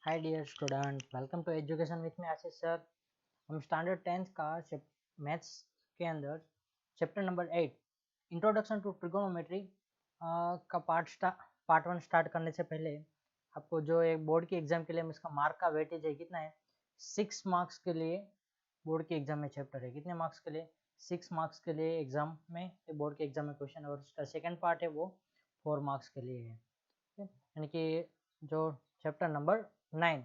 Hi dear student, welcome to education with me Ashish sir. हम standard 10th का maths के अंदर chapter number 8 introduction to trigonometry का part 1 start करने से पहले आपको जो एक बोर्ड की एग्जाम के लिए इसका मार्क का वेटेज है कितना है, 6 मार्क्स के लिए बोर्ड के एग्जाम में चैप्टर है। कितने मार्क्स के लिए? 6 मार्क्स के लिए एग्जाम में, बोर्ड के एग्जाम में क्वेश्चन, और उसका सेकेंड पार्ट है वो 4 मार्क्स के लिए है। यानी कि जो chapter number 9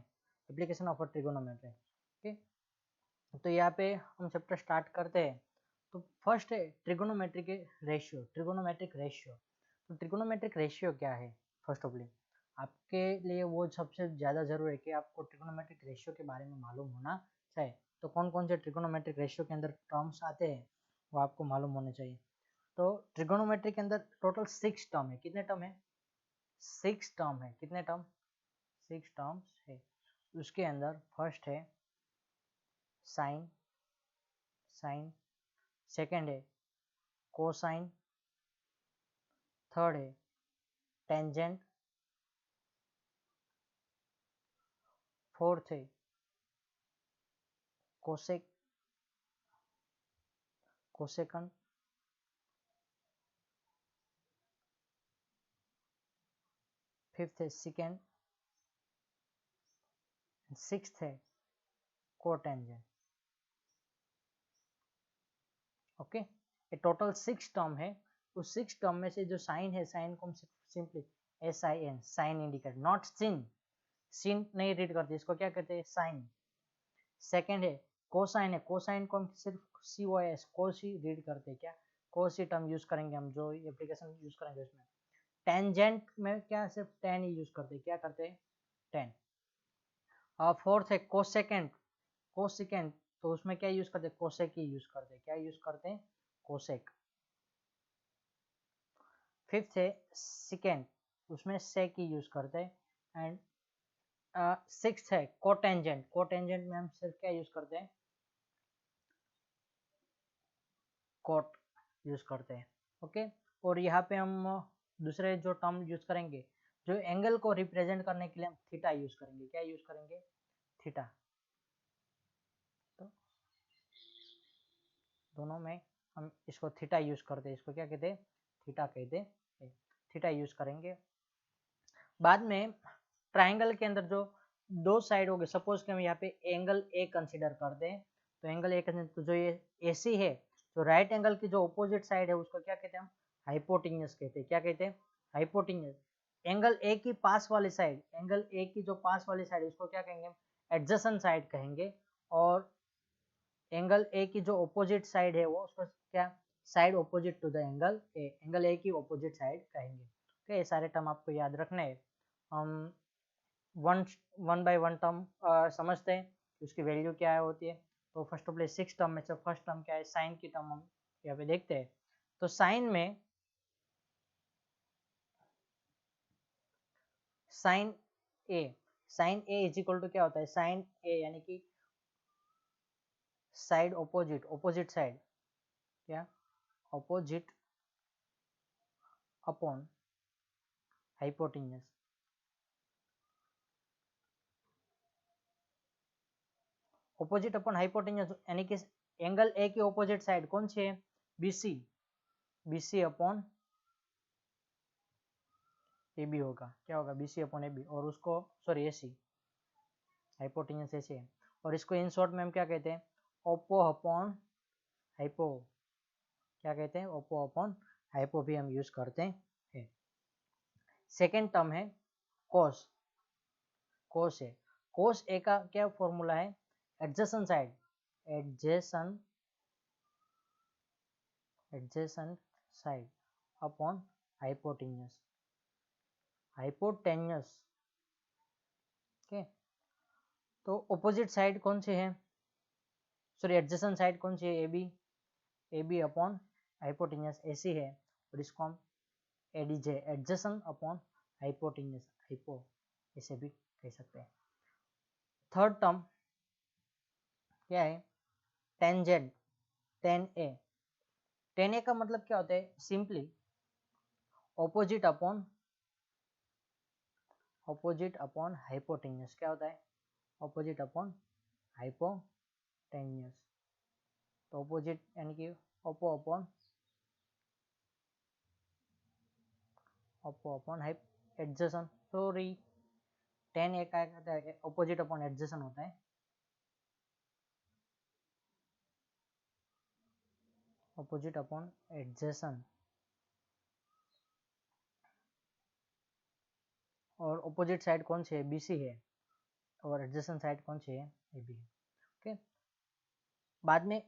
application of trigonometry. Okay, तो यहाँ पे हम चैप्टर स्टार्ट करते हैं। तो फर्स्ट है ट्रिगोनोमेट्रिक रेशियो, ट्रिगोनोमेट्रिक रेशियो। तो ट्रिगोनोमेट्रिक रेशियो क्या है? फर्स्ट ऑफ आपके लिए वो सबसे ज़्यादा जरूरी है कि आपको ट्रिगोनोमेट्रिक रेशियो के बारे में मालूम होना चाहिए। तो कौन कौन से ट्रिगोनोमेट्रिक रेशियो के अंदर टर्म्स आते हैं वो आपको मालूम होने चाहिए। तो ट्रिगोनोमेट्री के अंदर टोटल 6 टर्म है। कितने टर्म है? 6 टर्म है। कितने टर्म? 6 टर्म्स है। उसके अंदर फर्स्ट है साइन, सेकंड है कोसाइन, थर्ड है टेंजेंट, फोर्थ है कोसेक, कोसेकन, फिफ्थ है सिकेंड, सिक्स्थ है कोटेंजेंट। ओके, ये टोटल 6 टर्म है। उस 6 टर्म में से जो साइन है, साइन को हम simply SIN, sine indicate, not sin, sin नहीं रीड करते, इसको क्या कहते हैं? साइन। सेकेंड है कोसाइन, है कोसाइन को हम सिर्फ COS, कोसी रीड करते हैं। क्या? कोसी टर्म यूज करेंगे हम, जो एप्लीकेशन यूज करेंगे उसमें। टेंजेंट में क्या? सिर्फ टेन ही यूज करते हैं। क्या करते हैं? टेन। और फोर्थ है कोसेकेंड, कोसेकेंड, तो उसमें क्या यूज करते हैं? कोसेक ही यूज करते हैं। क्या यूज करते हैं? कोसेक। फिफ्थ है सिकेंड, उसमें सेक ही यूज करते हैं। एंड सिक्स्थ है कोटेंजेंट, कोटेंजेंट में हम सिर्फ क्या यूज करते हैं? कोट यूज करते हैं। ओके, और यहाँ पे हम दूसरे जो टर्म यूज करेंगे, जो एंगल को रिप्रेजेंट करने के लिए हम थीटा यूज करेंगे। क्या यूज करेंगे? थीटा। तो दोनों में हम इसको थीटा यूज करते हैं। इसको क्या कहते हैं? थीटा कहते हैं। थीटा यूज करेंगे। बाद में ट्राइंगल के अंदर जो दो साइड हो गए, सपोज कि हम यहाँ पे एंगल ए कंसिडर करते हैं। तो एंगल ए, तो जो ये AC है, तो राइट एंगल की जो अपोजिट साइड है उसको क्या कहते हैं? हम हाइपोटेन्यूज कहते हैं। क्या कहते हैं? हाइपोटेन्यूज। एंगल ए की पास वाली साइड, एंगल ए की जो पास वाली साइड है उसको क्या कहेंगे? एडजेसेंट साइड कहेंगे। और एंगल ए की जो अपोजिट साइड है वो उसको क्या? Side opposite to the angle A, angle A की अपोजिट साइड कहेंगे। ओके, ये सारे टर्म आपको याद रखने हैं। हम वन बाय वन टर्म समझते हैं उसकी वैल्यू क्या होती है। तो फर्स्ट ऑफ ऑल 6 टर्म में से फर्स्ट टर्म क्या है? साइन की टर्म हम यहाँ पे देखते हैं। तो साइन में sine A is equal to क्या होता है? साइन ए यानी कि साइड अपोजिट, अपोजिट साइड, क्या? Opposite upon hypotenuse. Opposite upon hypotenuse यानी कि एंगल ए की अपोजिट साइड कौन सी है? BC, BC अपॉन AB होगा। क्या होगा? BC अपॉन AB, और उसको सॉरी AC, हाइपोटेन्यूज AC है। और इसको इन शॉर्ट में हम क्या कहते हैं? Oppo upon hypo. क्या कहते हैं? ओपो अपॉन हाइपो भी हम यूज करते हैं। सेकेंड टर्म है कोस, कोस है। कोस ए का क्या फॉर्मूला है? Adjacent side, adjacent adjacent side upon hypotenuse, hypotenuse. Okay, तो अपोजिट साइड कौन सी है? सॉरी, एडजेसेंट साइड कौन सी है? AB, AB upon hypotenuse AC है। और इसको हम ADJ, adjacent upon hypotenuse, hypo इसे भी कह सकते हैं। थर्ड टर्म क्या है? टेंजेंट, टेन ए का मतलब क्या होता है? Simply opposite upon opposite upon hypotenuse क्या होता है? Opposite upon hypotenuse. तो ऑपोजिट यानी कि Oppo upon hype adjacent. Sorry, tan ए का ऑपोजिट अपॉन एडजेसेंट होता है। ऑपोजिट अपॉन एडजेसेंट, और ऑपोजिट साइड कौन सी है? BC है, और एडजेसेंट साइड कौन सी है? AB है। ओके, बाद में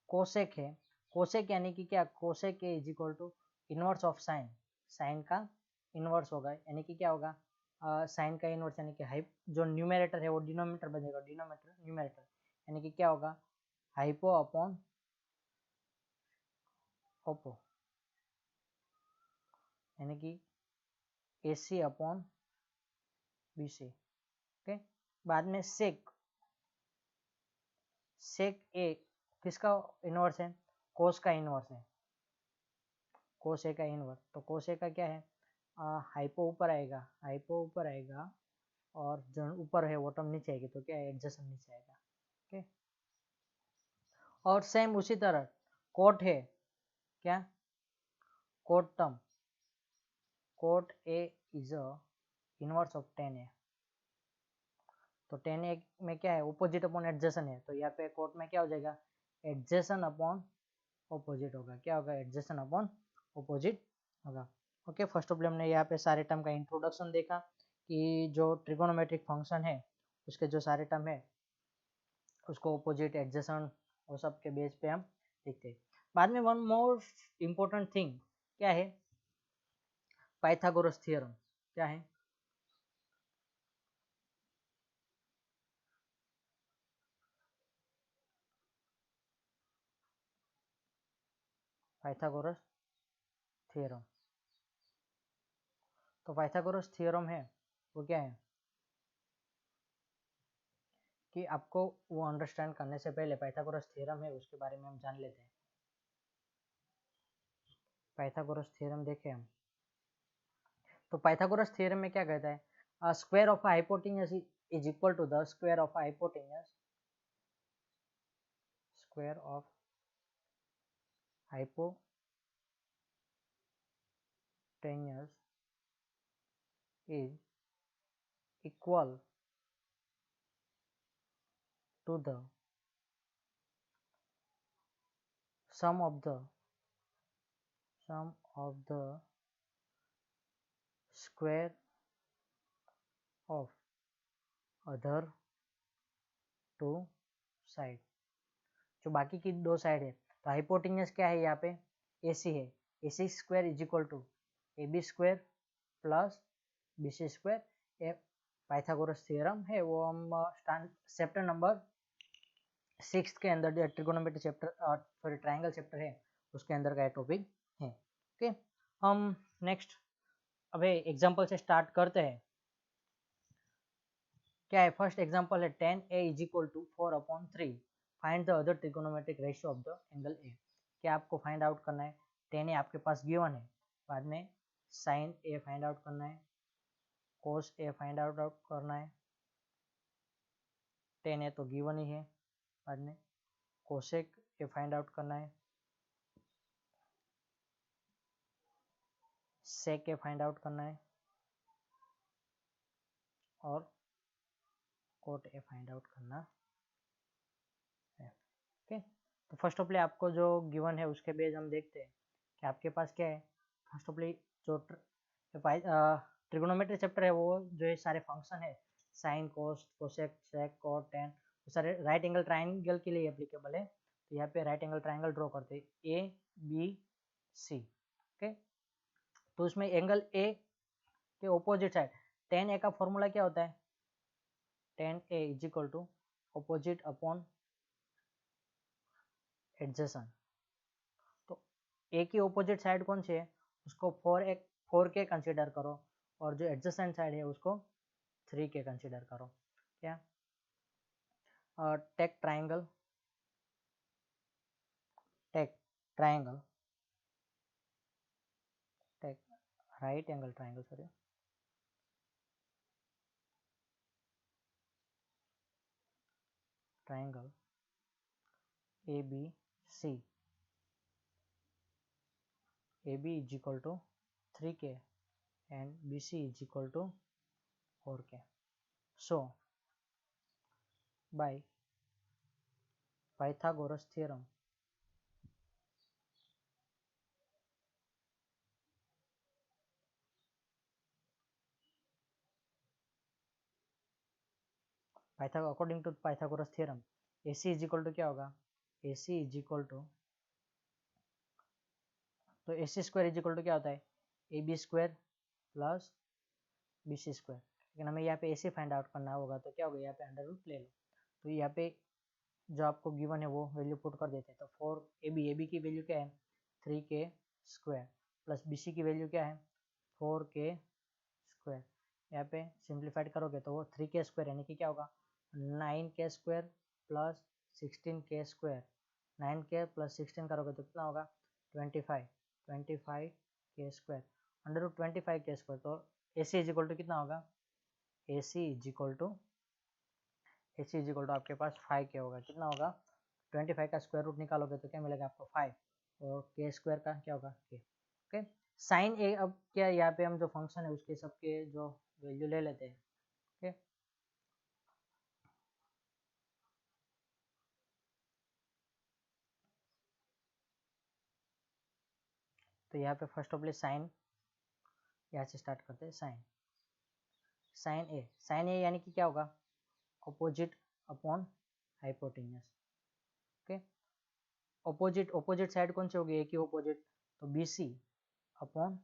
कोसेक है। कोसेक यानी कि क्या? Cosec is equal to inverse of sine. Sine का इनवर्स होगा, यानी कि क्या होगा? साइन का इनवर्स यानी कि हाइप, जो न्यूमरेटर है वो डिनोमिनेटर बनेगा, डिनोमिनेटर न्यूमरेटर, यानी कि क्या होगा? हाइपो अपॉन ओपो, यानी कि AC अपॉन BC। ओके, बाद में सेक। सेक ए किसका इनवर्स है? कोस का इनवर्स है, कोस ए का इनवर्स। तो कोस ए का क्या है? हाइपो ऊपर आएगा, हाइपो ऊपर आएगा, और जो ऊपर है वो टर्म नीचे आएगी, तो क्या है? एडजेसेंट नीचे आएगा। ओके, और सेम उसी तरह कोट है, क्या? Cot term, cot A is a inverse of tan A. तो tan ए में क्या है? ऑपोजिट अपॉन एडजेसेंट है, तो यहाँ पे कोट में क्या हो जाएगा? एडजेसेंट अपॉन ऑपोजिट होगा। क्या होगा? एडजेसेंट अपॉन ऑपोजिट होगा। ओके, फर्स्ट ऑफ ऑल हमने यहाँ पे सारे टर्म का इंट्रोडक्शन देखा कि जो ट्रिगोनोमेट्रिक फंक्शन है उसके जो सारे टर्म है उसको ऑपोजिट, एडजेसेंट, वो सब के बेस पे हम देखते हैं। बाद में वन मोर इम्पोर्टेंट थिंग क्या है? Pythagoras theorem. क्या है? Pythagoras theorem. तो पाइथागोरस थ्योरम है वो क्या है कि आपको वो अंडरस्टैंड करने से पहले पाइथागोरस थ्योरम है उसके बारे में हम जान लेते हैं। पाइथागोरस थ्योरम देखें हम, तो पाइथागोरस थ्योरम में क्या कहता है? Square of hypotenuse is equal to the square of hypotenuse, square of hypotenuse is equal to the sum of the square of other two side। जो बाकी की दो साइड है, तो हाइपोटेन्यूस क्या है? यहाँ पे AC है, AC square is equal to AB square plus BC square. ये पाइथागोरस थ्योरम है, वो हम चैप्टर नंबर 6 के अंदर जो trigonometry chapter, sorry triangle chapter है उसके अंदर का टॉपिक है। ओके, हम नेक्स्ट अबे एग्जांपल से स्टार्ट करते हैं। क्या है? फर्स्ट एग्जांपल है tan A is equal to 4/3, find the other trigonometric ratio of the angle A। क्या आपको फाइंड आउट करना है? tan A आपके पास गिवन है, बाद में sin A फाइंड आउट करना है, cos A फाइंड आउट करना है, tan A तो गिवन ही है, बाद में cosec A फाइंड आउट करना है, sec A फाइंड आउट करना है, और cot A फाइंड आउट करना है। ओके, तो फर्स्ट ऑफ ऑल आपको जो गिवन है उसके बेस हम देखते हैं कि आपके पास क्या है। फर्स्ट ऑफ ऑल जो ट्रिगोनोमेट्री चैप्टर है वो जो ये सारे फंक्शन है, साइन, कोस, कोसेक, सेक, कॉट, टेन, वो सारे राइट एंगल ट्राइंगल के लिए एप्लीकेबल है। तो यहाँ पे राइट एंगल ट्राइंगल ड्रॉ करते हैं ABC। ओके, तो उसमें एंगल A के ऑपोजिट साइड tan A का फॉर्मूला क्या होता है? tan A is equal to opposite upon adjacent. तो A की ऑपोजिट साइड कौन सी है? उसको 4K कंसीडर करो, और जो एडजेसेंट साइड है उसको 3K कंसीडर करो। क्या? Take triangle, take triangle, take right angle triangle, sorry, triangle ABC, AB is equal to 3K and BC is equal to 4K. So by Pythagoras theorem, according to Pythagoras theorem, AC is equal to क्या होगा, AC is equal to, तो AC square is equal to क्या होता है, AB square plus BC square, लेकिन हमें यहाँ पे AC फाइंड आउट करना होगा, तो क्या होगा, यहाँ पे अंडर रूट ले लो, तो यहाँ पे जो आपको गिवन है वो वैल्यू पुट कर देते हैं, तो 4AB की वैल्यू क्या है 3K स्क्वायर प्लस BC की वैल्यू क्या है 4K स्क्वायर, यहाँ पे सिंप्लीफाइड करोगे तो वो 3K स्क्वायर यानी कि क्या होगा 9K square plus 16K square, 9K plus 16 करोगे तो कितना होगा 25K square, under root 25K square, तो AC इज इक्वल टू कितना होगा, AC इज इक्वल टू आपके पास 5K होगा, कितना होगा 25 का स्क्वायर रूट निकालोगे तो क्या मिलेगा आपको 5, और K स्क्वायर का क्या होगा K। ओके, साइन ए, अब क्या यहाँ पे हम जो फंक्शन है उसके सबके जो वैल्यू ले लेते हैं। ओके, तो यहाँ पे फर्स्ट ऑफ ऑल साइन, यहाँ से स्टार्ट करते हैं, साइन ए यानी कि क्या होगा opposite upon hypotenuse. Okay, opposite side कौन सी होगी, ए की अपोजिट, तो BC upon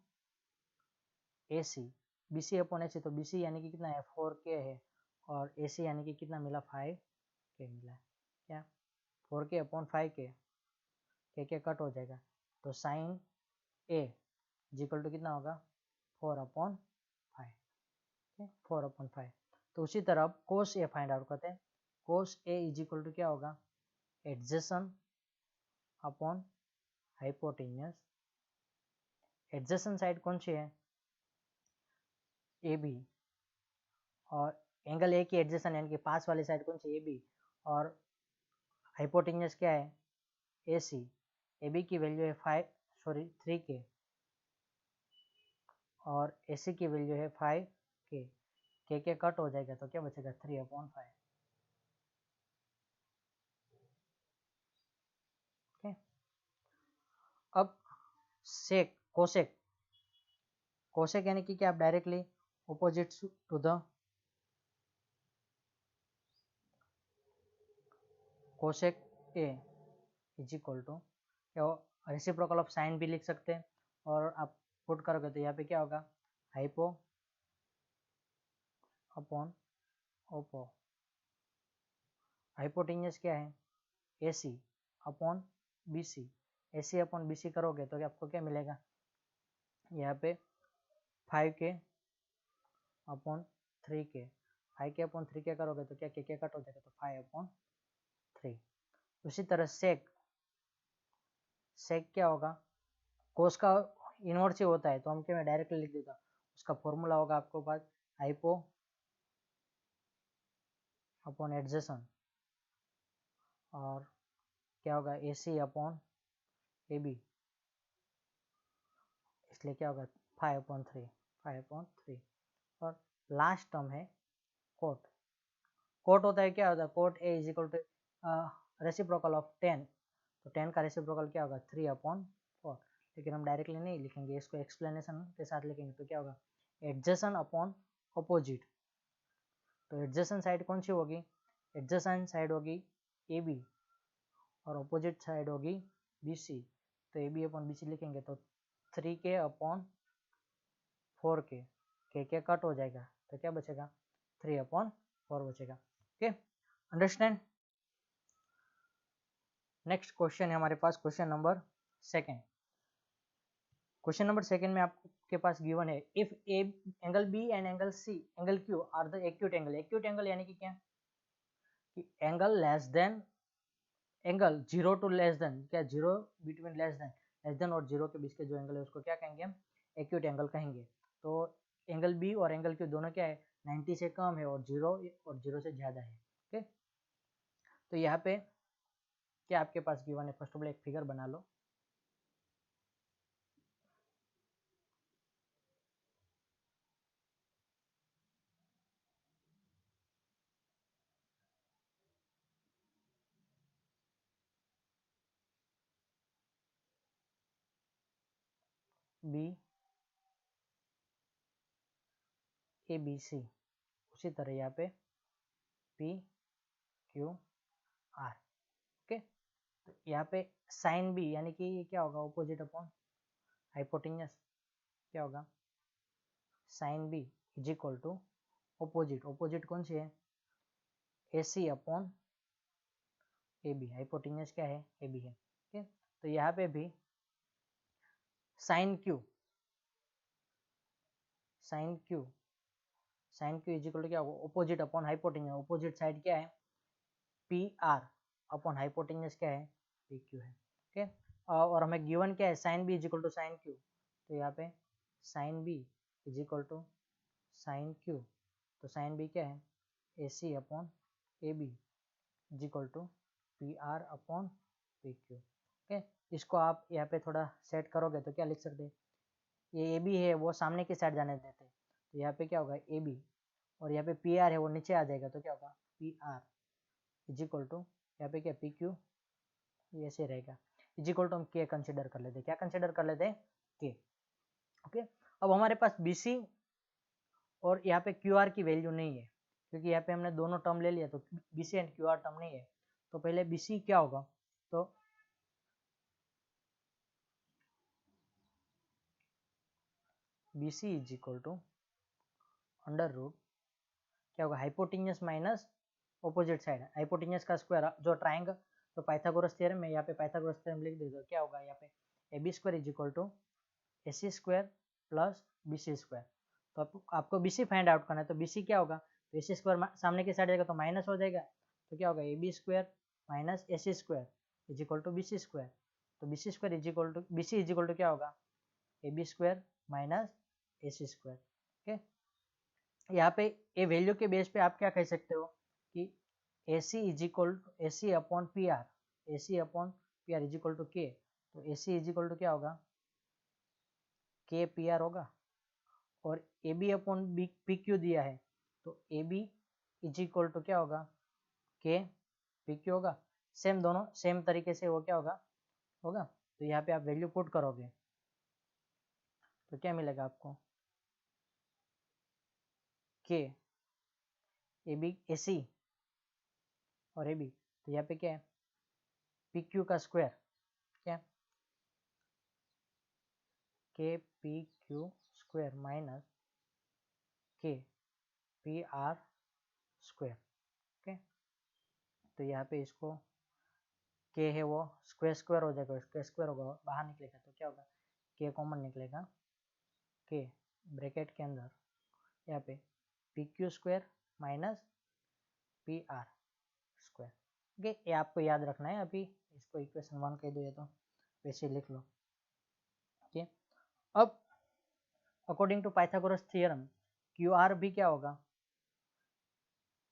AC, BC upon AC, तो BC यानी कि कितना है 4K है, और AC यानी कि कितना मिला 5K मिला है, क्या 4K upon 5K, K cut हो जाएगा, तो साइन ए इक्वल टू कितना होगा 4/5, 4/5। तो उसी तरह कोस ए फाइंड आउट करते हैं, कोस ए इज इक्वल टू क्या होगा adjacent upon hypotenuse, adjacent side कौन सी है AB, और एंगल ए की एडजेसन यानी कि पास वाली साइड कौन सी AB, और हाइपोटेन्यूज क्या है AC, AB की वैल्यू है 3K और AC की वैल्यू है 5K, K कट हो जाएगा तो क्या बचेगा 3/5। ओके, अब कोसेक यानी कि क्या, आप directly opposite to the cosec A is equal to क्या, रेसिप्रोकल ऑफ साइन भी लिख सकते हैं, और आप पुट करोगे तो यहाँ पे क्या होगा हाइपो अपॉन ओपो, हाइपोटेन्यूज क्या है AC upon BC, AC upon BC करोगे तो आपको क्या मिलेगा, यहाँ पे 5K upon 3K, 5K upon 3K करोगे तो क्या K कट हो जाएगा, तो 5/3। उसी तरह सेक क्या होगा, कोस का इनवर्स ही होता है, तो हम क्या, मैं डायरेक्टली लिख देता, उसका फॉर्मूला होगा आपको पास हाइपो अपॉन एडजेसन, और क्या होगा AC अपॉन AB, इसलिए क्या होगा 5/3, और लास्ट टर्म है कोट होता है, क्या होता है cot A is equal to reciprocal of 10, तो 10 का रेसिप्रोकल क्या होगा 3/4, लेकिन हम डायरेक्टली नहीं लिखेंगे, इसको एक्सप्लेनेशन के साथ लिखेंगे, तो क्या होगा एडजेसन अपॉन अपोजिट, तो एडजेसन साइड कौन सी होगी, एडजेसन साइड होगी AB और अपोजिट साइड होगी BC, तो AB अपॉन BC लिखेंगे तो 3K upon 4K, K cut हो जाएगा तो क्या बचेगा 3/4 बचेगा। Okay, understand. नेक्स्ट क्वेश्चन है हमारे पास, क्वेश्चन नंबर सेकंड। क्वेश्चन नंबर सेकंड में आपके पास गिवन है, if angle B and angle C angle Q are the acute angle यानी कि क्या, कि angle less than, angle 0 to less than, क्या 0 बिटवीन लेस देन और 0 के बीच के जो एंगल है उसको क्या कहेंगे हम एक्यूट एंगल कहेंगे। तो एंगल B और एंगल Q दोनों क्या है 90 से कम है, और 0 से ज़्यादा है। ओके, तो यहाँ पे क्या आपके पास गिवन है, फर्स्ट ऑफ ऑल एक फिगर बना लो। बी ए बी सी, उसी तरह यहाँ पे पी क्यू आर। ओके, तो यहाँ पे साइन बी यानी कि ये क्या होगा, ऑपोजिट अपॉन हाइपोटेन्यूस, क्या होगा sine B is equal to opposite, opposite कौन सी है, A C upon A B, hypotenuse क्या है, ए बी है। ओके, तो यहाँ पे भी sine Q, sine Q, sine Q is equal to क्या होगा, opposite upon hypotenuse, opposite side क्या है पी आर अपॉन हाइपोटेन्यूस क्या है पी क्यू है। ओके, और हमें गिवन क्या है sine B is equal to sine Q, तो यहाँ पे sine B is equal to sine Q, तो साइन बी क्या है A C upon A B is equal to P R upon P Q. Okay, इसको आप यहाँ पे थोड़ा सेट करोगे तो क्या लिख सकते हैं, ये ए बी है वो सामने की साइड जाने देते हैं, तो यहाँ पे क्या होगा ए बी, और यहाँ पे पी आर है वो नीचे आ जाएगा, तो क्या होगा P R is equal to यहाँ पे क्या पी क्यू, ये ऐसे रहेगा, इज इक्वल टू हम के कंसिडर कर लेते हैं, क्या कंसिडर कर लेते हैं के। ओके, अब हमारे पास बी सी और यहाँ पे क्यू आर की वैल्यू नहीं है, क्योंकि यहाँ पे हमने दोनों टर्म ले लिया, तो B C and Q R term नहीं है, तो पहले बी सी क्या होगा, तो B C is equal to under root क्या होगा hypotenuse minus opposite side, hypotenuse का स्क्वायर जो ट्राइंगल, तो पाइथागोरस थ्योरम में यहाँ पे पाइथागोरस थ्योरम लिख देते, क्या होगा यहाँ पे A B square is equal to A C square plus B C square. तो आपको बी सी फाइंड आउट करना है, तो बी सी क्या होगा, तो ए सी स्क्वायर सामने की साइड जाएगा तो माइनस हो जाएगा, तो क्या होगा A B square minus A C square is equal to B C square, तो B C square is equal to B C is equal to क्या होगा A B square minus A C square. Okay, यहाँ पे ए value के base पे आप क्या कह सकते हो कि A C is equal A C upon P R, A C upon P R is equal to K, तो A C is equal to क्या होगा के पी आर होगा, और A B upon B P Q दिया है, तो A B is equal to क्या होगा के पी क्यू होगा, सेम दोनों सेम तरीके से वो क्या होगा होगा, तो यहाँ पे आप वैल्यू पुट करोगे तो क्या मिलेगा आपको के ए बी ए सी और ए बी, तो यहाँ पे क्या है पी क्यू का स्क्वायर, क्या के पी क्यू स्क्वायर माइनस के पी आर स्क्वायर। ओके, तो यहाँ पे इसको के है वो स्क्वायर स्क्वायर हो जाएगा, स्क्वायर स्क्वायर होगा बाहर निकलेगा, तो क्या होगा के कॉमन निकलेगा, के ब्रैकेट के अंदर यहाँ पे P Q square minus P R square. Okay, ये आपको याद रखना है, अभी इसको इक्वेशन 1 कह दो या तो वैसे लिख लो। ओके, अब according to Pythagoras theorem Q R भी क्या होगा,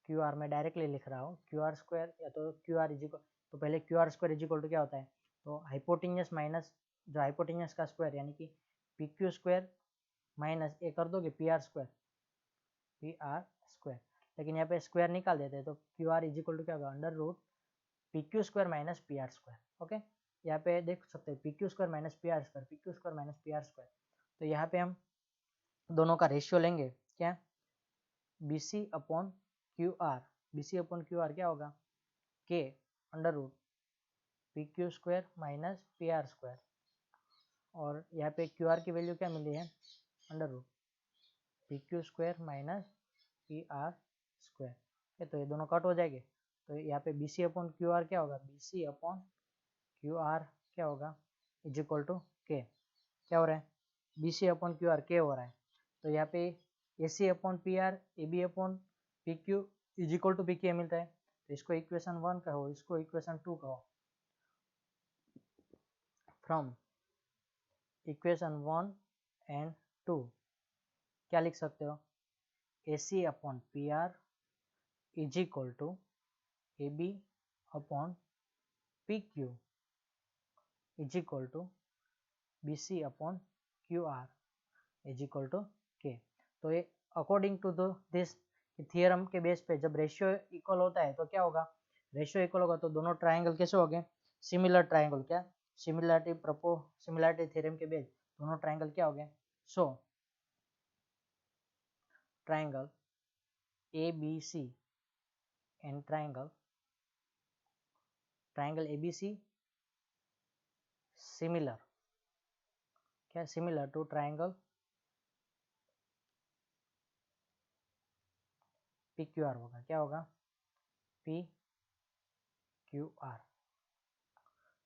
क्यू आर में डायरेक्टली लिख रहा हूँ क्यू आर स्क्वायर, या तो क्यू आर इजिकल, तो पहले Q R square is equal to क्या होता है, तो हाइपोटेन्यूस माइनस जो हाइपोटेन्यूस का स्क्वायर यानी कि P Q square minus A कर दोगे P R square, P R square, लेकिन यहाँ पे स्क्वायर निकाल देते हैं, तो क्यू आर इजिकल टू क्या होगा under root P Q square minus P R square. Okay, यहाँ पे देख सकते हैं P Q square minus P R square, P Q square minus P R square, तो यहाँ पे हम दोनों का रेशियो लेंगे, क्या B C upon Q R, B C upon Q R क्या होगा के under root P Q square minus P R square, और यहाँ पे क्यू आर की वैल्यू क्या मिली है under root P Q square minus P R square, तो ये दोनों कट हो जाएंगे, तो यहाँ पे B C upon Q R क्या होगा B C upon Q R क्या होगा इज इक्वल टू के, क्या हो रहा है B C upon Q R K हो रहा है, तो यहाँ पे A C upon P R A B upon P Q is equal to P K मिलता है, तो इसको इक्वेशन 1 कहो, इसको इक्वेशन 2 कहो, फ्रॉम इक्वेशन 1 एंड 2 क्या लिख सकते हो A C upon P R is equal to A B upon P Q is equal to B C upon Q R is equal to K. तो ये अकॉर्डिंग टू दिस थियरम के base पे जब ratio equal होता है तो क्या होगा, रेशियो इक्वल होगा तो दोनों ट्राइंगल कैसे हो गए, सिमिलर ट्राइंगल। क्या सिमिलरिटी थ्योरम के बेस दोनों ट्राइंगल क्या हो गए, so triangle A B C and triangle A B C similar, क्या similar to triangle P Q R होगा। क्या होगा, पी क्यू आर।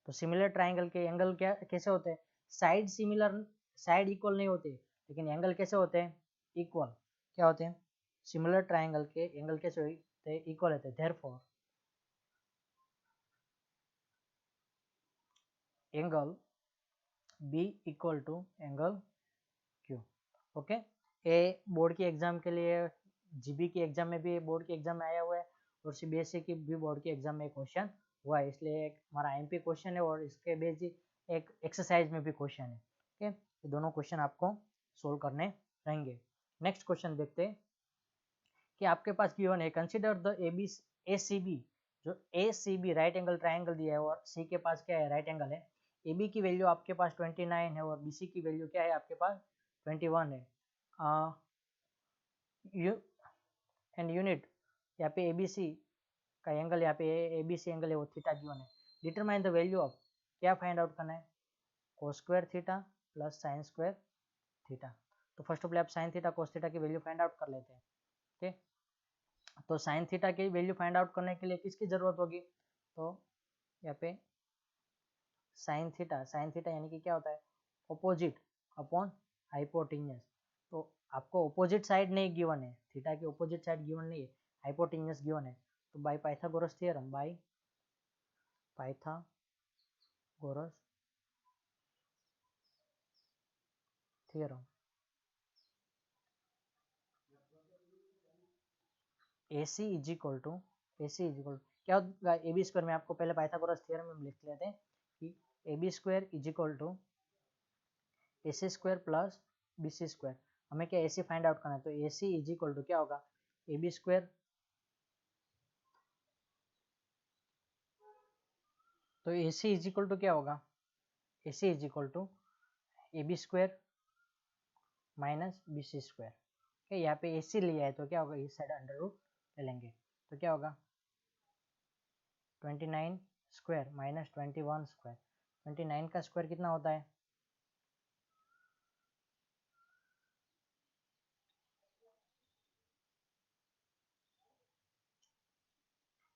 तो सिमिलर ट्राइंगल के एंगल क्या कैसे होते हैं, साइड सिमिलर, साइड इक्वल नहीं होते लेकिन एंगल कैसे होते हैं, इक्वल। क्या होते हैं, सिमिलर ट्राइंगल के एंगल कैसे होते हैं, इक्वल होते हैं। Therefore angle B equal to angle Q. Okay, ये बोर्ड की एग्जाम के लिए, जीबी की एग्जाम में भी, बोर्ड की एग्जाम में आया हुआ है और सीबीएसई की भी बोर्ड की एग्जाम में क्वेश्चन हुआ है, इसलिए एक हमारा एमपी क्वेश्चन है और इसके बेस एक एक्सरसाइज में भी क्वेश्चन है। ओके, ये दोनों क्वेश्चन आपको सोल्व करने रहेंगे। नेक्स्ट क्वेश्चन देखते हैं कि आपके पास गिवन है, consider the A C B, जो A C B right angle triangle दिया है और सी के पास क्या है, राइट एंगल है। ए बी की वैल्यू आपके पास 29 है और बी सी की वैल्यू क्या है, आपके पास 21 है। एंड यूनिट यहाँ पे ए बी सी का एंगल, यहाँ पे ए बी सी एंगल है वो थीटा गिवन है। डिटरमाइन द वैल्यू ऑफ, क्या फाइंड आउट करना है, कोस square theta plus sign square theta. तो फर्स्ट ऑफ ऑल आप साइन थीटा कोस थीटा की वैल्यू फाइंड आउट कर लेते हैं। ओके, तो साइन थीटा की वैल्यू फाइंड आउट करने के लिए किसकी जरूरत होगी, तो यहाँ पे साइन थीटा यानी कि क्या होता है, ऑपोजिट अपॉन हाइपोटेन्यूस। तो आपको ऑपोजिट साइड नहीं गिवन है, थीटा की ऑपोजिट साइड गिवन नहीं है, हाइपोटेन्यूस गिवन है। तो by Pythagoras theorem, by Pythagoras theorem AC is equal to क्या होगा, ए बी स्क्वायर में, आपको पहले पाइथागोरस थ्योरम में लिख लेते हैं कि A B square is equal to A C square plus B C square. हमें क्या AC फाइंड आउट करना है, तो AC इज इक्वल टू क्या होगा, ए बी स्क्वायर, तो AC इज इक्वल टू क्या होगा, AC is equal to A B square minus B C square. क्या यहाँ पे AC लिया है तो क्या होगा, इस साइड अंडर रूट ले लेंगे तो क्या होगा, 29 स्क्वायर माइनस 21 स्क्वायर। 29 का स्क्वायर कितना होता है,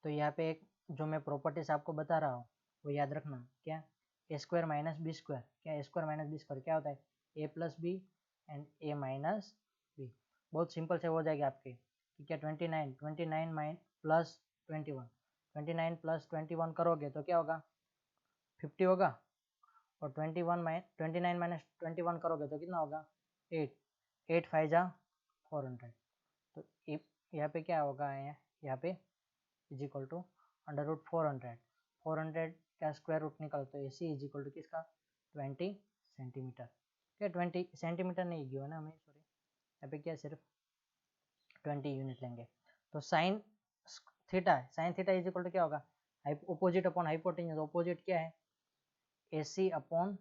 तो यहाँ पे एक जो मैं प्रॉपर्टीज आपको बता रहा हूँ वो याद रखना। क्या, A square minus B square, क्या A square minus B square क्या होता है, A plus B and A minus B. बहुत सिंपल से हो जाएगी आपके कि क्या 29 माइन प्लस 21 प्लस 21 करोगे तो क्या होगा, 50 होगा, और 29 माइनस 21 करोगे तो कितना होगा, 8 5 जा 400। तो यहाँ पे क्या होगा, यहाँ पे is equal to under root 400 का स्क्वायर रूट निकालो तो A C is equal to किसका, 20 सेंटीमीटर। क्या 20 सेंटीमीटर नहीं गिवन है हमें, सॉरी, यहाँ पे क्या सिर्फ 20 यूनिट लेंगे। तो sine theta is equal to क्या होगा, ओपोजिट अपॉन हाइपोटेन्यूज। ओपोजिट क्या है, A C upon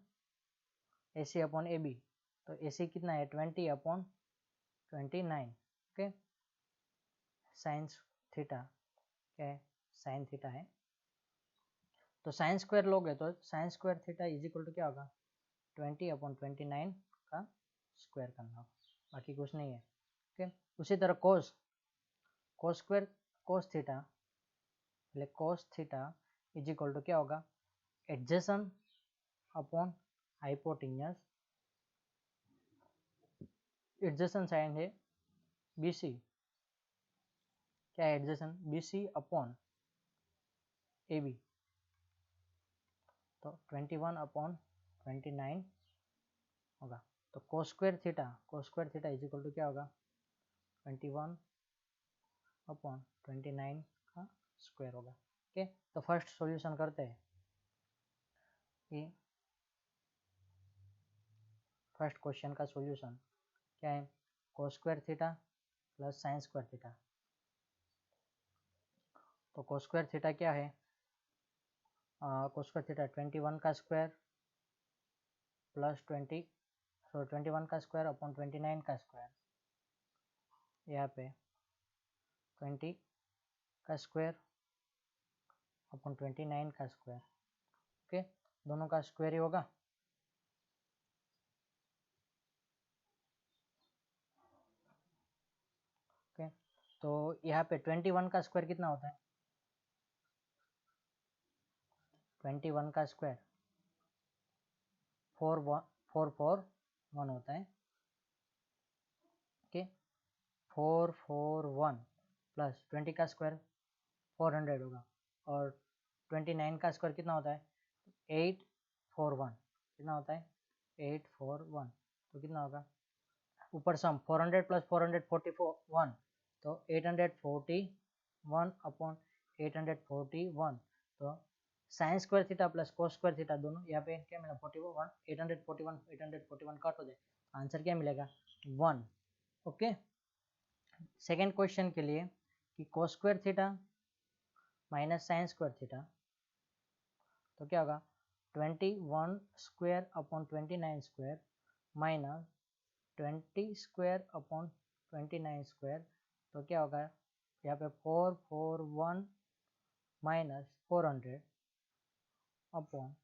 A B. तो ए सी कितना है, 20 अपॉन 29। ओके, साइन थीटा क्या है, साइन थीटा है, तो साइन स्क्वायर लोगे तो sine square theta is equal to क्या होगा, 20 अपॉन 29 का स्क्वायर करना होगा, बाकी कुछ नहीं है। ओके, उसी तरह cos square cos theta is equal to क्या होगा, adjacent upon hypotenuse. Adjacent sine है बी सी, क्या है adjacent, B C upon A B. तो 21 अपॉन 29 होगा। तो cos square theta is equal to क्या होगा, 21 अपॉन 29 का स्क्वायर होगा। ओके, तो फर्स्ट सॉल्यूशन करते हैं कि फर्स्ट क्वेश्चन का सॉल्यूशन क्या है, cos square theta plus sign square theta. तो cos स्क्वायर थीटा क्या है, cos स्क्वायर थीटा 21 का स्क्वायर प्लस 21 का स्क्वायर अपॉन 29 का स्क्वायर, यहाँ पे 20 का स्क्वायर अपॉन 29 का स्क्वायर। ओके, दोनों का स्क्वायर ही होगा। ओके, तो यहाँ पे 21 का स्क्वायर कितना होता है, 21 का स्क्वायर 441 होता है। ओके, 441 प्लस 20 का स्क्वायर 400 होगा, और 29 का स्क्वायर कितना होता है, 841। कितना होता है, 841। तो कितना होगा, ऊपर सम 400 प्लस 441, तो 841 अपॉन 841। तो sine square theta plus cos square theta दोनों यहाँ पे क्या मिला, 41, 841 कट हो जाए, आंसर क्या मिलेगा, 1। ओके, सेकेंड क्वेश्चन के लिए कि कोस square theta minus sign square theta, तो क्या होगा, 21 square upon 29 square minus 20 square upon 29 square. तो क्या होगा, यहाँ पे 441 माइनस 400 अपॉन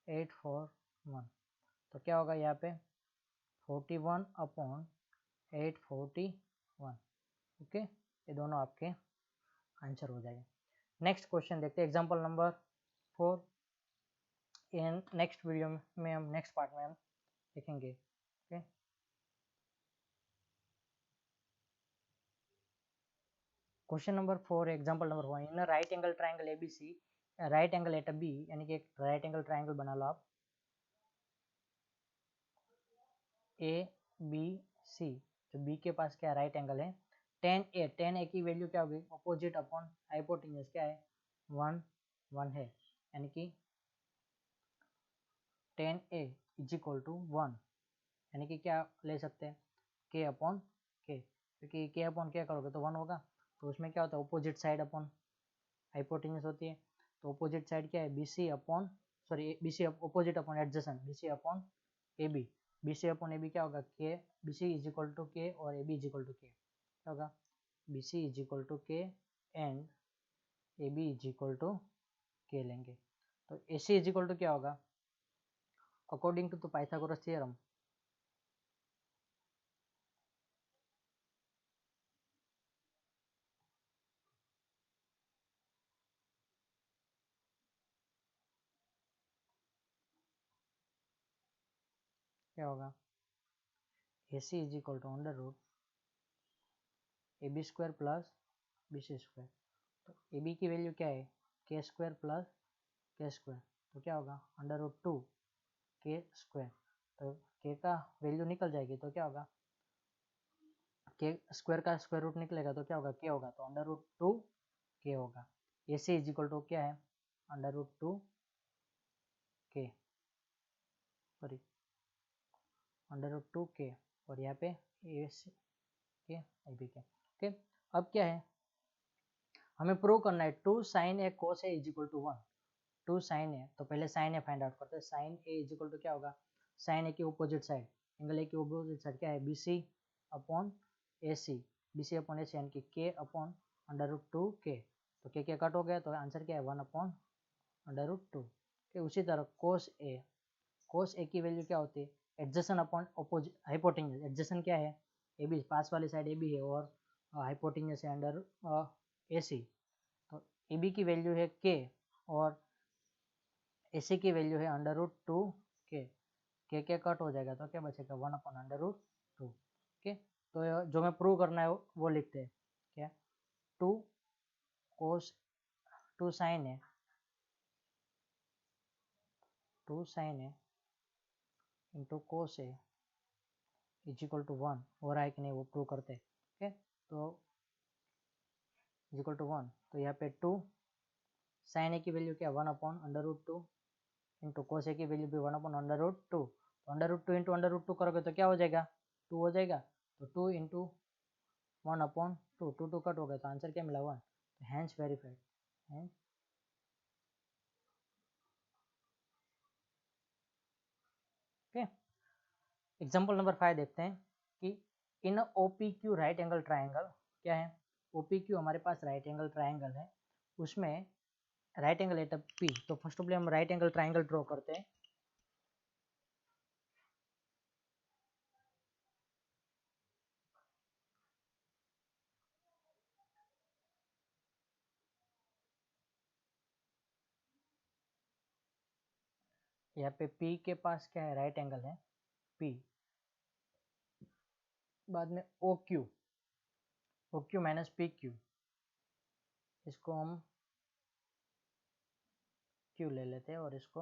841। तो क्या होगा यहाँ पे 41 अपॉन 841। ओके, ये दोनों आपके आंसर हो जाएंगे। नेक्स्ट क्वेश्चन देखते हैं, example number 4। In next video में हम नेक्स्ट पार्ट में हम देखेंगे। Okay, question number 4, example number 1। In right angle triangle ABC, right angle at B, यानी कि एक राइट एंगल ट्राइंगल बना लो आप, ABC, तो B के पास क्या राइट एंगल है, 10A की वैल्यू क्या होगी, अपोजिट अपॉन हाइपोटेन्यूज क्या है, 1 है, यानी कि 10A इज इक्वल टू 1, यानी कि क्या ले सकते हैं, K अपॉन K, क्योंकि K अपॉन K करोगे तो 1 होगा। तो उसमें क्या होता है, अपोजिट साइड अपॉन हाइपोटेन्यूज होती है। तो अपोजिट साइड क्या है, BC opposite upon adjacent, BC upon AB। BC upon AB क्या होगा, K, BC is equal to K और AB is equal to K। क्या होगा, BC is equal to K and AB is equal to K लेंगे। तो AC is equal to क्या होगा, according to Pythagoras theorem, क्या होगा, AC is equal to under root AB square plus BC square. तो AB की value क्या है, K square plus K square, तो क्या होगा, अंडर रूट 2 K स्क्वायर। तो K का वैल्यू निकल जाएगी, तो क्या होगा, K स्क्वायर का स्क्वायर रूट निकलेगा तो क्या होगा, K होगा, तो अंडर रूट 2 K होगा। AC इज इक्वल टू क्या है, under root 2 K, sorry under root 2 K, और यहाँ पे AC के AB के। ओके, अब क्या है, हमें प्रूव करना है 2 sin A cos A is equal to 1। 2 sin A, तो पहले sin A फाइंड आउट करते हैं। sin A is equal to क्या होगा, sin A की अपोजिट साइड, एंगल A की अपोजिट साइड क्या है, BC upon AC, BC upon AC, यानी कि K upon under root 2 K। तो K कट हो गया, तो आंसर क्या है, 1 अपॉन अंडर रूट 2। उसी तरह cos A की वैल्यू क्या होती है, adjacent upon opposite hypotenuse. Adjacent क्या है, AB, पास वाली साइड AB है, और हाइपोटेन्यूज है अंडर AC। तो AB की वैल्यू है K और AC की वैल्यू है अंडर रूट 2 K कट हो जाएगा, तो क्या बचेगा, 1 अपॉन अंडर रूट 2। ओके, तो जो मैं प्रूव करना है वो लिखते हैं, क्या, 2 cos 2 sin A 2 sin A into cos A is equal to 1 हो रहा है कि नहीं वो प्रूव करते हैं। ओके, तो इज इक्वल टू 1, तो यहाँ पे 2 साइन ए की वैल्यू क्या 1/√2 इंटू कोस ए की वैल्यू भी 1/√2, तो √2 इंटू √2 करोगे तो क्या हो जाएगा 2 हो जाएगा, तो 2 इंटू 1/2, 2 2 कट हो गया तो आंसर क्या मिला 1, तो hence verified. Hence okay. Example number 5 देखते हैं कि in OPQ right angle triangle, क्या है OPQ हमारे पास राइट एंगल ट्राइंगल है, उसमें राइट एंगल एट P, तो फर्स्ट ऑफ ऑल हम राइट एंगल ट्राइंगल ड्रॉ करते हैं। यहाँ पे P के पास क्या है राइट एंगल है P, बाद में OQ माइनस PQ, इसको हम Q ले लेते हैं और इसको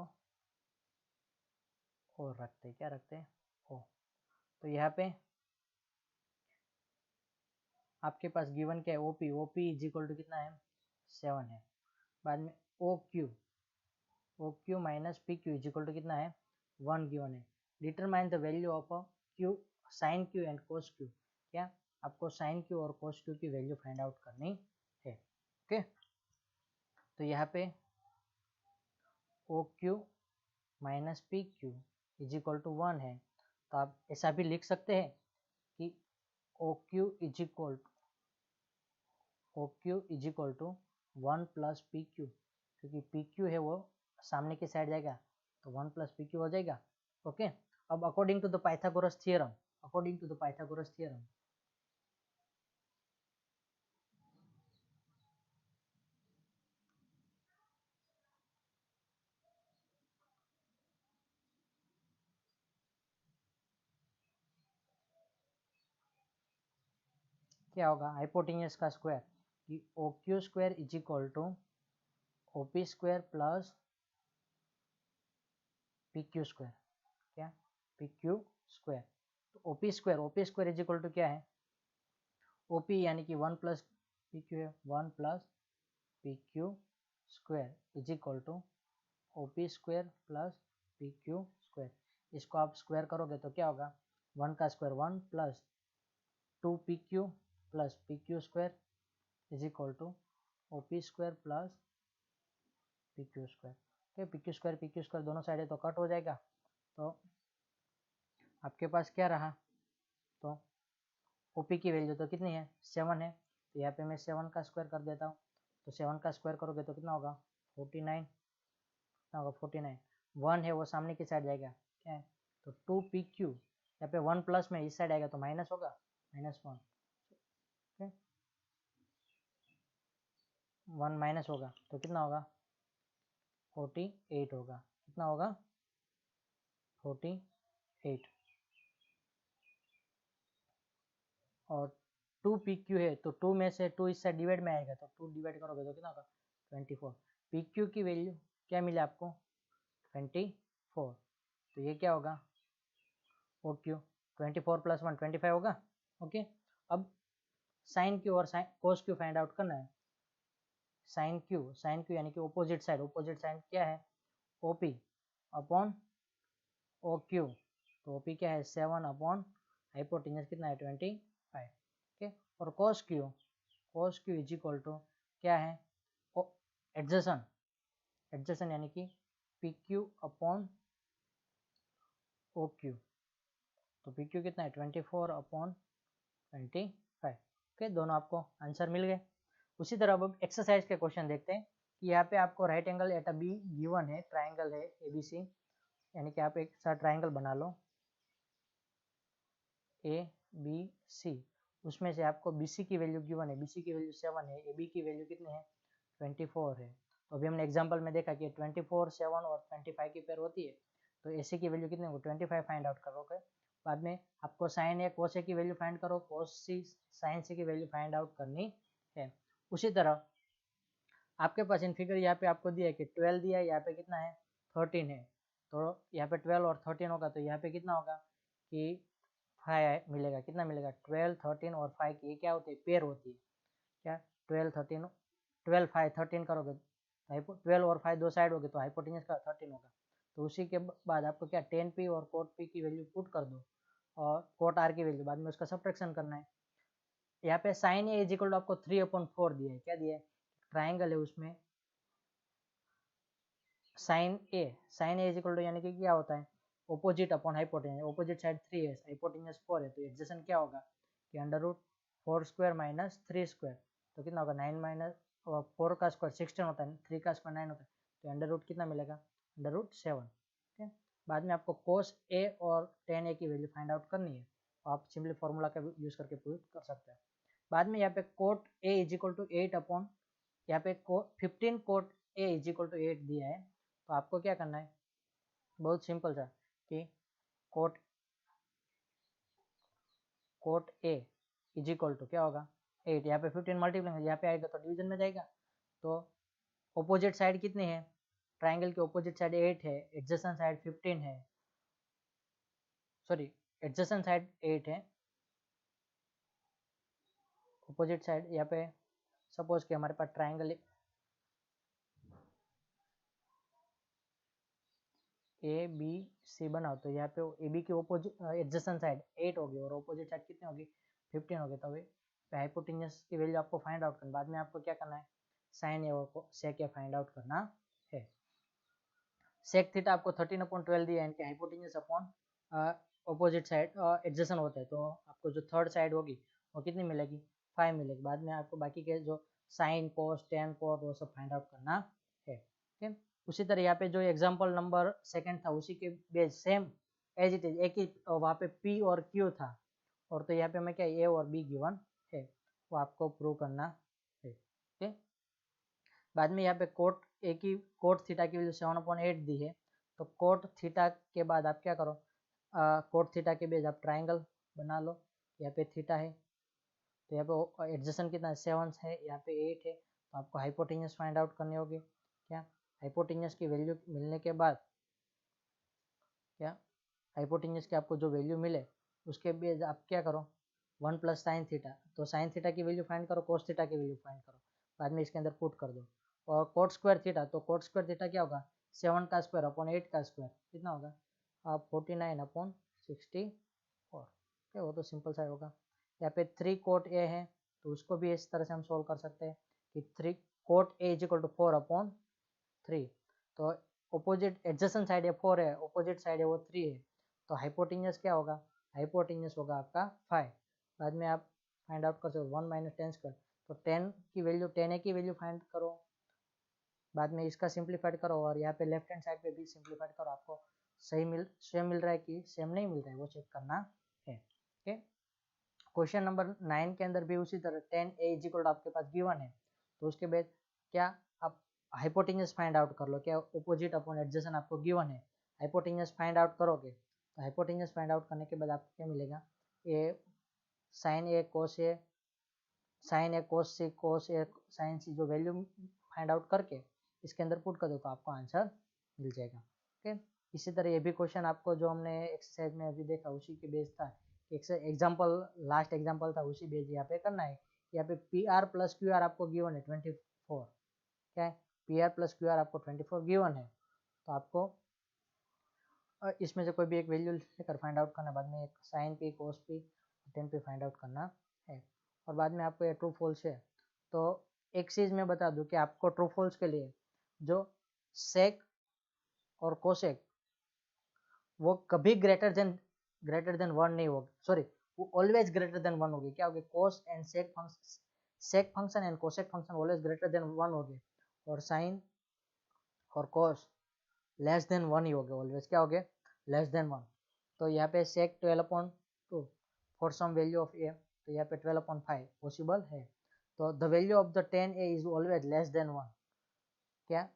और रखते हैं, क्या रखते हैं O। तो यहाँ पे आपके पास गिवन क्या है OP इज इक्वल टू कितना है 7 है, बाद में OQ minus PQ is equal to कितना है 1 गिवन है। Determine the value of Q sine Q and cos Q, क्या आपको साइन Q और कोस Q की वैल्यू फाइंड आउट करनी है। ओके, तो यहाँ पे OQ minus PQ is equal to 1 है, तो आप ऐसा भी लिख सकते हैं कि OQ is equal to 1 plus PQ, क्योंकि PQ है वो सामने की साइड जाएगा तो 1 प्लस PQ हो जाएगा। ओके, अब according to the Pythagoras theorem, क्या होगा हाइपोटेन्यूज का स्क्वायर, कि OQ square is equal to OP square plus PQ square, क्या PQ स्क्वायर, तो OP square is equal to क्या है OP यानी कि 1 प्लस PQ है, 1 plus PQ square is equal to OP square plus PQ square, इसको आप square करोगे तो क्या होगा 1 का square 1 plus 2PQ plus PQ square is equal to OP square plus PQ square. Okay, PQ square दोनों side है तो कट हो जाएगा, तो आपके पास क्या रहा, तो OP की वैल्यू तो कितनी है 7 है, तो यहाँ पे मैं 7 का स्क्वायर कर देता हूँ, तो 7 का स्क्वायर करोगे तो कितना होगा 49, कितना होगा 49, 1 है वो सामने की साइड जाएगा, क्या है तो 2PQ, यहाँ पे 1 प्लस में इस साइड आएगा तो माइनस होगा -1, 1 माइनस होगा तो कितना होगा 48 होगा, कितना होगा 48, और 2PQ है तो 2 में से 2 इस साइड डिवाइड में आएगा तो 2 डिवाइड करोगे तो कितना होगा 24, PQ की वैल्यू क्या मिले आपको 24, तो ये क्या होगा OQ 24 प्लस 1 25 होगा। ओके, अब साइन Q और कोस Q फाइंड आउट करना है। साइन Q यानी कि ऑपोजिट साइड क्या है OP अपॉन OQ, तो OP क्या है 7 अपॉन हाइपोटेन्यूज कितना है 25, ओके, और cos Q is equal to क्या है एडजेसेंट यानी कि PQ अपॉन OQ, तो PQ कितना है 24 अपॉन 25, ओके, दोनों आपको आंसर मिल गए। उसी तरह अब एक्सरसाइज के क्वेश्चन देखते हैं कि यहाँ पे आपको right angle at B given है, ट्राइंगल है ABC, यानी कि आप एक साथ ट्राइंगल बना लो ABC, उसमें से आपको BC की वैल्यू गिवन है, BC की वैल्यू 7 है, AB की वैल्यू कितनी है 24 है, तो अभी हमने एग्जांपल में देखा कि 24 7 और 25 की पेयर होती है, तो AC की वैल्यू कितनी होगी 25 फाइंड आउट करोगे, बाद में आपको साइन ए कोस ए की वैल्यू फाइंड करो, कोस सी साइन सी की वैल्यू फाइंड आउट करनी है। उसी तरह आपके पास इन फिगर यहाँ पे आपको दिया है कि 12 दिया है, यहाँ पे कितना है 13 है, तो यहाँ पे 12 और 13 होगा तो यहाँ पे कितना होगा कि 5 मिलेगा, कितना मिलेगा 12 13 और 5 की क्या होती है पेयर होती है, क्या 12 13 12 5 13 करोगे तो 12 और 5 दो साइड होगी तो हाइपोटेन्यूज का 13 होगा। तो उसी के बाद आपको क्या tan p और cot p की वैल्यू पुट कर दो और cot r की वैल्यू, बाद में उसका सब्ट्रैक्शन करना है। यहाँ पे sin a is equal to आपको 3/4 दिया है। क्या दिया है? ट्राइंगल है उसमें sin a is equal to यानी कि क्या होता है opposite upon hypotenuse. Opposite side 3 है, हाइपोटेन्यूज 4 है, तो एडजेसेंट क्या होगा कि under root 4 square minus 3 square, तो कितना होगा 9 माइनस 4 का स्क्वायर 16 होता है, 3 का स्क्वायर 9 होता है, तो अंडर रूट कितना मिलेगा अंडर रूट 7। ठीक है, बाद में आपको cos a और tan a की वैल्यू फाइंड आउट करनी है, तो आप सिंपली फॉर्मूला का यूज करके प्रूव कर सकते हैं। बाद में यहाँ पे cot a is equal to 8 upon यहाँ पे 15 cot a is equal to 8 दिया है, तो आपको क्या करना है बहुत सिंपल सा कि cot A is equal to क्या होगा 8, यहाँ पे 15 मल्टीप्लाई यहाँ पे आएगा तो डिवीजन में जाएगा, तो ऑपोजिट साइड कितनी है ट्राइंगल की ऑपोजिट साइड 8 है, एडजेसेंट साइड 15 है, सॉरी एडजेसेंट साइड 8 है, ऑपोजिट साइड यहाँ पे सपोज कि हमारे पास ट्राइंगल ए बी सी बनाओ, तो यहाँ पे ए बी की ऑपोजिट एडजेसेंट साइड 8 होगी और ऑपोजिट साइड कितनी होगी 15 होगी, तो हाइपोटेन्यूज की वैल्यू आपको फाइंड आउट करना, बाद में आपको क्या करना है साइन ए और सेक ए फाइंड आउट करना है। सेक थीटा आपको 13/12 दिया है, इनके hypotenuse upon opposite side adjacent होता है, तो आपको जो थर्ड साइड होगी वो कितनी मिलेगी 5 मिलेगी। बाद में आपको बाकी के जो साइन कोस टेन कोट वो सब फाइंड आउट करना है। ठीक है, उसी तरह यहाँ पे जो एग्जाम्पल नंबर सेकंड था उसी के base same as it is, एक ही वहाँ पे पी और क्यू था, और तो यहाँ पे हमें क्या ए और बी गिवन है वो आपको प्रूव करना है। ठीक है, बाद में यहाँ पे कोट ए की कोट थीटा की वैल्यू 7/8 दी है, तो कोट थीटा के बाद आप क्या करो कोट थीटा के बेस आप ट्राइंगल बना लो, यहाँ पे थीटा है तो यहाँ पे एडजेसेंट कितना है 7 है, यहाँ पे 8 है, तो आपको हाइपोटेन्यूज फाइंड आउट करनी होगी। क्या हाइपोटेन्यूज की वैल्यू मिलने के बाद क्या हाइपोटेन्यूज की आपको जो वैल्यू मिले उसके बेस आप क्या करो 1 प्लस साइन थीटा, तो साइन थीटा की वैल्यू फाइंड करो कोस थीटा की वैल्यू फाइंड करो, बाद में इसके अंदर पुट कर दो, और कोट स्क्वायर थीटा, तो कोट स्क्वायर थीटा क्या होगा 7 का स्क्वायर अपॉन 8 का स्क्वायर कितना होगा 49/64। क्या वो तो सिंपल सा होगा। यहाँ पे 3 कोट ए है तो उसको भी इस तरह से हम सोल्व कर सकते हैं कि 3 cot A is equal to 4/3, तो ऑपोजिट एडजेसेंट साइड है 4 है, ऑपोजिट साइड है वो 3 है, तो हाइपोटेन्यूज क्या होगा हाइपोटेन्यूज होगा आपका 5। बाद में आप फाइंड आउट कर सकते हो 1 माइनस 10 स्क्वायर, तो 10 की वैल्यू 10 की वैल्यू फाइंड करो, बाद में इसका सिंप्लीफाइड करो और यहाँ पे लेफ्ट हैंड साइड पे भी सिंप्लीफाइड करो, आपको सेम मिल रहा है कि सेम नहीं मिल रहा है वो चेक करना है। ओके, क्वेश्चन नंबर 9 के अंदर भी उसी तरह tan a इज इक्वल आपके पास गिवन है, तो उसके बाद क्या आप हाइपोटेन्यूज फाइंड आउट कर लो, क्या ऑपोजिट अपॉन एडजेसेंट आपको गिवन है, हाइपोटेन्यूज फाइंड आउट करोगे तो हाइपोटेन्यूज फाइंड आउट करने के बाद आपको क्या मिलेगा ए साइन ए कोस ए साइन ए कोस सी कोस ए साइन सी, जो वैल्यू फाइंड आउट करके इसके अंदर पुट कर दो तो आपको आंसर मिल जाएगा। ओके, इसी तरह ये भी क्वेश्चन आपको जो हमने एक्सरसाइज में अभी देखा उसी के बेस था, एग्जाम्पल लास्ट एग्जाम्पल था उसी बेस यहाँ पे करना है। यहाँ पे P R plus Q R आपको गिवन है 24, क्या है P R plus Q R आपको 24 गिवन है, तो आपको इसमें से कोई भी एक वैल्यू लेकर फाइंड आउट करना, बाद में एक sine P cos P tan P find out करना है, और बाद में आपको ये ट्रू फॉल्स है। तो एक चीज़ मैं बता दूं कि आपको ट्रू फॉल्स के लिए जो सेक और कोसेक वो कभी ग्रेटर देन 1 नहीं होगी, सॉरी वो ऑलवेज ग्रेटर देन 1 होगी। क्या होगी cos and sec function and cosec function always greater than 1 होगी, और साइन और कोस लेस देन 1 ही होगे, ऑलवेज क्या होगे लेस देन 1। तो यहाँ पे सेक 12/2 फॉर सम वैल्यू ऑफ ए, तो यहाँ पे 12/5 पॉसिबल है, तो the value of the tan a is always less than 1। क्या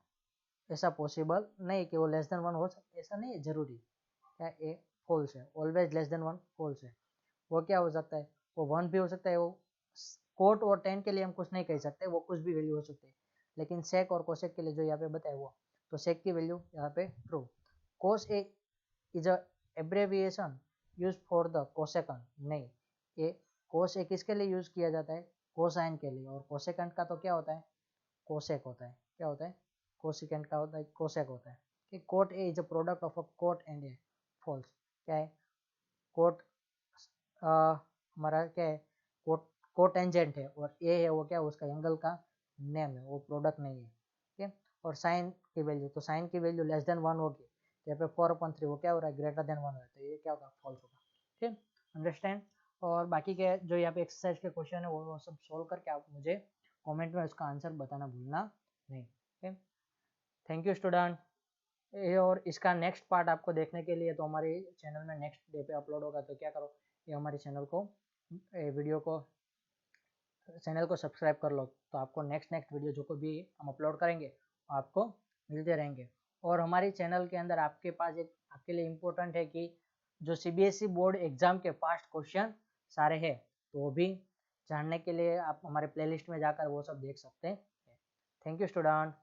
ऐसा पॉसिबल नहीं कि वो लेस देन 1 हो सकता, ऐसा नहीं है जरूरी, क्या ए फॉल्स है, ऑलवेज लेस देन 1 फॉल्स है। वो क्या हो सकता है वो 1 भी हो सकता है, वो कोट और tan के लिए हम कुछ नहीं कह सकते, वो कुछ भी वैल्यू हो सकती है, लेकिन सेक और कोसेक के लिए जो यहाँ पे बताया वो, तो सेक की वैल्यू यहाँ पे true. Cos A is a abbreviation use for the cosecant, नहीं ये कोस ए किसके लिए यूज किया जाता है कोसाइन के लिए, और कोसेकंड का तो क्या होता है कोसेक होता है, क्या होता है कोसिकेंट का होता है, कोसेक होता है कि cot A is a product of a cot and A. False. क्या है? कोट हमारा क्या है, कोट कोटेंजेंट है और ए है वो क्या, उसका एंगल का नेम है, वो प्रोडक्ट नहीं है। ठीक है। और साइन की वैल्यू, तो साइन की वैल्यू लेस देन 1 होगी, यहाँ पे 4/3 वो क्या हो रहा है, ग्रेटर देन 1 हो रहा है, तो ये क्या होगा, फॉल्स होगा। ठीक है, अंडरस्टैंड। और बाकी के जो यहाँ पे एक्सरसाइज के क्वेश्चन है वो सब सोल्व करके आप मुझे कमेंट में उसका आंसर बताना भूलना नहीं। ठीक है, थैंक यू स्टूडेंट। और इसका नेक्स्ट पार्ट आपको देखने के लिए तो हमारे चैनल में नेक्स्ट डे पे अपलोड होगा, तो क्या करो, ये हमारे चैनल को सब्सक्राइब कर लो, तो आपको नेक्स्ट वीडियो जो को भी हम अपलोड करेंगे आपको मिलते रहेंगे। और हमारे चैनल के अंदर आपके पास एक आपके लिए इम्पोर्टेंट है कि जो सीबीएसई बोर्ड एग्जाम के पास्ट क्वेश्चन सारे हैं, तो वो भी जानने के लिए आप हमारे प्लेलिस्ट में जाकर वो सब देख सकते हैं। Thank you student.